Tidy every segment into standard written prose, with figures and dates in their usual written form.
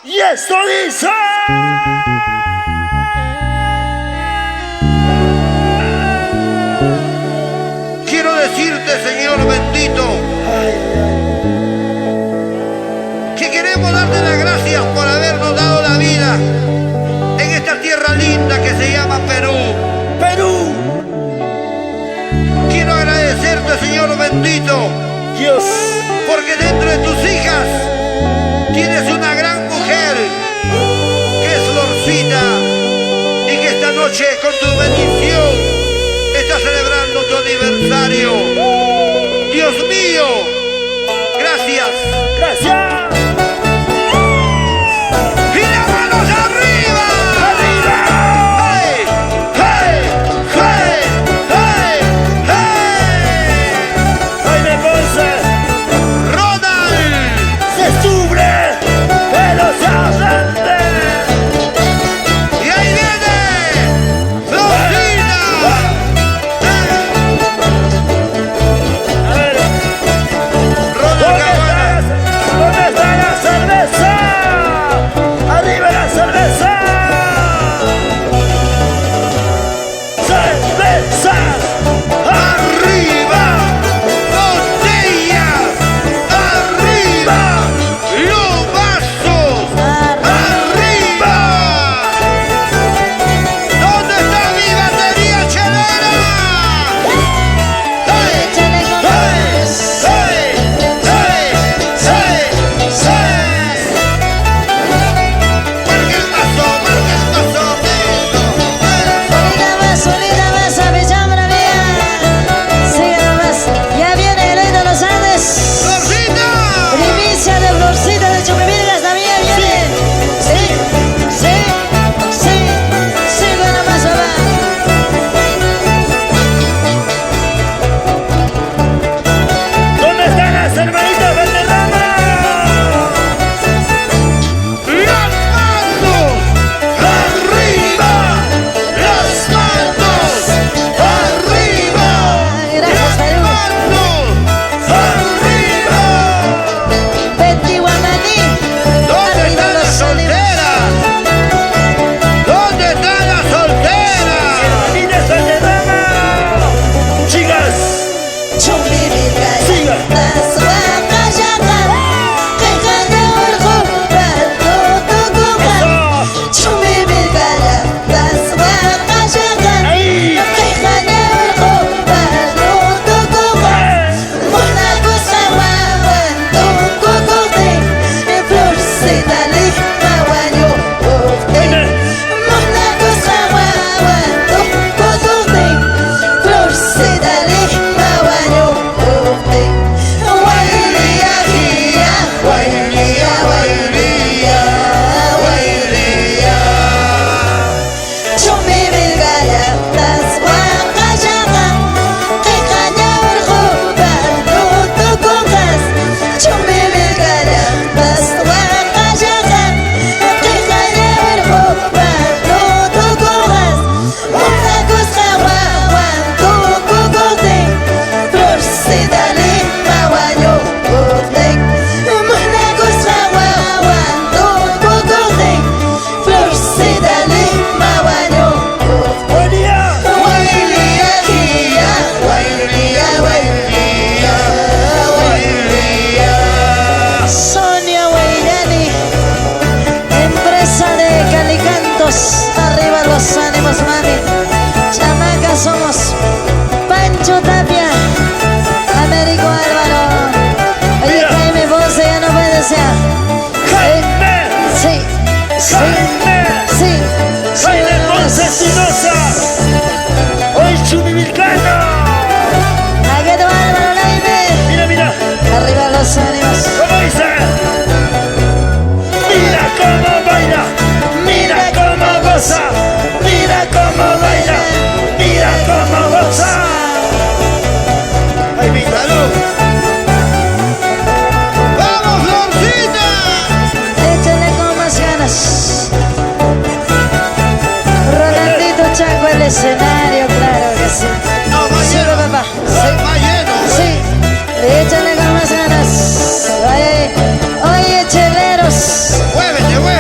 Y esto dice... Quiero decirte, Señor bendito, que queremos darte las gracias por habernos dado la vida en esta tierra linda que se llama Perú. Perú. Quiero agradecerte, Señor bendito, Dios. porque dentro de tus hijas tienes una gran mujer que es Lorcita y que esta noche con tu bendición está celebrando tu aniversario. Dios mío, gracias. Gracias. ¡Y las manos arriba! ¡Arriba! ¡Hey! ¡Hey! ¡Hey! ¡Hey! ¡Hey! Jaime Ponce ¡Ronald! se sube, pero se asciende. ¡Y ahí viene! ¡Lorcina! A ver, ¡Ronald Cabana! ¿dónde está la cerveza? ¡Arriba la cerveza! ¡Cerveza! ¡Arriba! ¡Botellas! ¡Arriba! ¡Los vasos! ¡Arriba! ¿Dónde está mi batería chelera? ¡Hey! Échale con ganas. ¡Hey! ¡Hey! ¡Hey! ¡Hey! ¡Marca el paso! ¡Marca el paso! Solita más, avichambra mía. Sigue nomás. Ya viene el rey de los Andes. ¡Lorcita! Primicia de Florcita de Chumivirgas también viene. Sí, sí, sí. Sigue nomás, papá. ¿Dónde están las hermanitas Valderrama? ¡Las manos arriba! ¡Las manos arriba! Gracias, Perú. ¡Manos arriba! Betty Guamaní. ¿Dónde Arriba están las los solteras? ¿Dónde están las solteras? Hermanitas Valderrama. Chicas, Chumivirgas. siga. Das Wakayaka. Kekane Urku. Perdo Tukuka. Eso. Chumivirgas. Das Wakayaka. Ahí. Kekane Urku. Perdo Tukuka. Muna Kusawa. Tukukuti. Florcita Lima Wanyo. Muna Kusawa. Tukukuti. Florcita Lima Wanyo. Wailia Hia. Wailia, Wailia, Wailia. Chumivirgaya. Das Wakayaka. Kekane Urku. Perdo Tukukas. Chumivirgaya. Das Wakayaka. Kekane Urku. Perdo Tukukas. Muna Kusawa. Tukukuti. Florcita Lima Wanyo. Muna Kusawa. Tukukuti. Florcita Lima Wanyo. Buen día. Wailia Hia. Wailia, Wailia, Wailia. Sonia Wairani, empresa de Calicantos. Arriba los ánimos, mami. Chamacas somos. Pancho Tapia, Américo Álvaro. Oye, Mira. Jaime Ponce ya no puede ser. Jaime. Sí, sí, Jaime. sí. Jaime Ponce Espinosa. Hoy Chumivilcano. Aquí tu Álvaro Laime. Mira, mira. Arriba los ánimos. ¿Cómo dice? Mira cómo baila. Mira cómo goza. Mira cómo baila. Mira cómo goza. Ay, mi salud. ¡Vamos, Lorcita! Échale con más ganas. Rolandito Chaco el escenario, claro que sí. No, va Sí, lleno. papá. Sí. Va lleno. Sí. Échale con más ganas. Oye, cheleros. Muévete, muévete.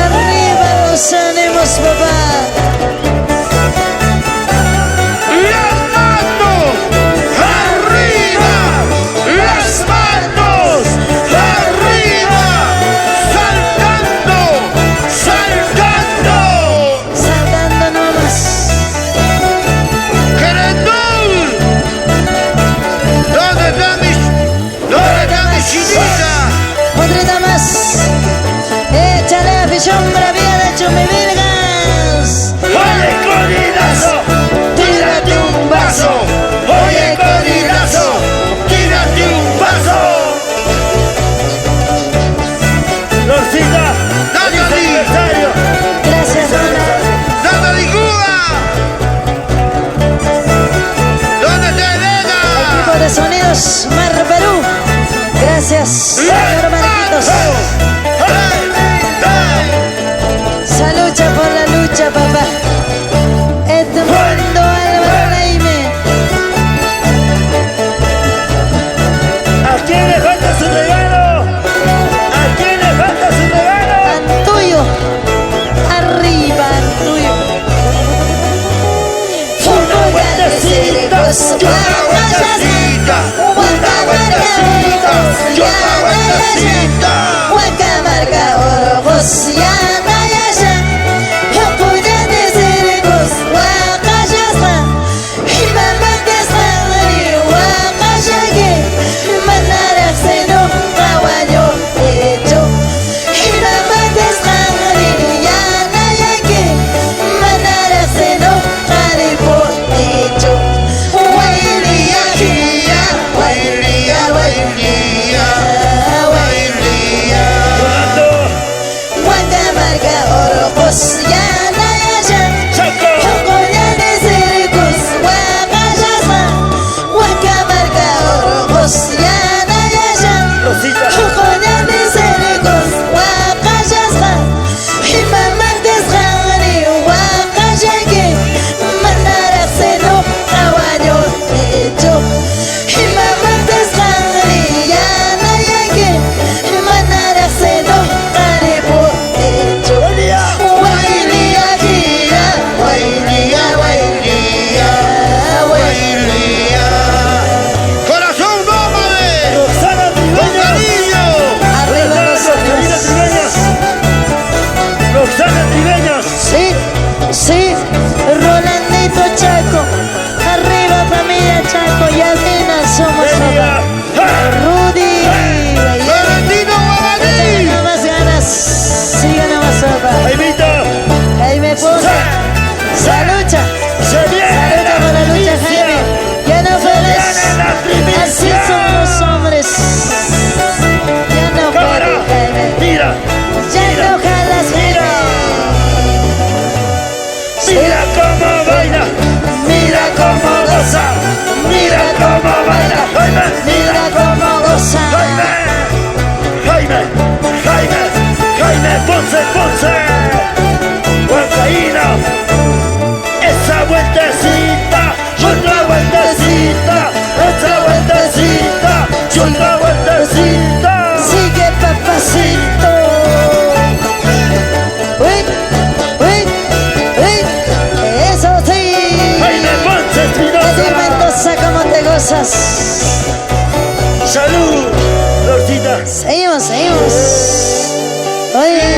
Arriba los ánimos, papá. Las manos arriba, las manos arriba, saltando, saltando. Saltando nomás. ¡Querendón! ¿Dónde está mi chinita? Otrita más. Échale afición bravía de Chumivilgas. Oye, corridazo, tírate un vaso. Oye, corridazo, tírate un vaso. Lorcita, Dale, feliz Oli. aniversario. Gracias, Dona. ¡Natalie Cuba! ¿Dónde está Elena? Equipo de sonidos Mar Perú. Gracias, hermanitos. Salucha por la lucha, papá. Edmundo Álvaro Leime. ¿A quién le falta su regalo? ¿A quién le falta su regalo? Antuyo. Arriba, Antuyo. Una vueltecita, y otra vueltecita, una vueltecita, y otra vueltecita. Huacamarca, Orojos, Yana, Yaya. Yocuya de Cerecos, Huacayasma. Y mamá de Sangre, Huacayagui. Manara, Seno, Caballo, Hecho. Y mamá de Sangre, Yana, Yagui. Manara, Seno, Caripo, Hecho. Wailia, Gia, Wailia, Wailia, Wailia. Rolando, Huacamarca, Orojos, Yana, Yaya. Chaco, Yocoya de Cerecos, Huacayasma. Huacamarca, Orojos, Yana, Yaya. Rosita, Yocoya de Cerecos, Huacayasma. Y mamá de Sangre, Huacayagui. Manara, Seno, Caballo, Hecho. Y mamá de Sangre, Yana, Yagui. Manara, Seno, Caripo, Hecho. Elia, Wailia, Gia, Wailia, Wailia, Wailia. ¡Corazón nómade! Roxana ¡Con Tribeñas. cariño! Arriba Roxana nosotros. Tribeñas. Roxana Tribeñas. Sí, sí, Rolandito Chaco. Arriba familia Chaco, Yadina somos Elia, papá. Rudy, ¡Valentino Guamaní! no más ganas, siga nomás papá. Jaimito, Jaime Poza, Salucha, se viene salucha por la lucha primicia. Jaime. Ya no Viene puedes, la así primicia. son los hombres. Ya no Cámara, puedes, Jaime. mira, Ya no jalas, Jaime. mira cómo baila, mira cómo goza, mira cómo baila. Jaime, Mira cómo goza. Jaime, Jaime, Jaime, Jaime Ponce, Ponce, Huancaína, esa vueltecita, y otra vueltecita, esa vueltecita, y otra vueltecita. Sigue papacito. Uy, uy, uy. Eso sí. Jaime Ponce Espinosa, Eddie Mendoza, ¿cómo te gozas? salud, Lorcita. Seguimos, seguimos. Oye,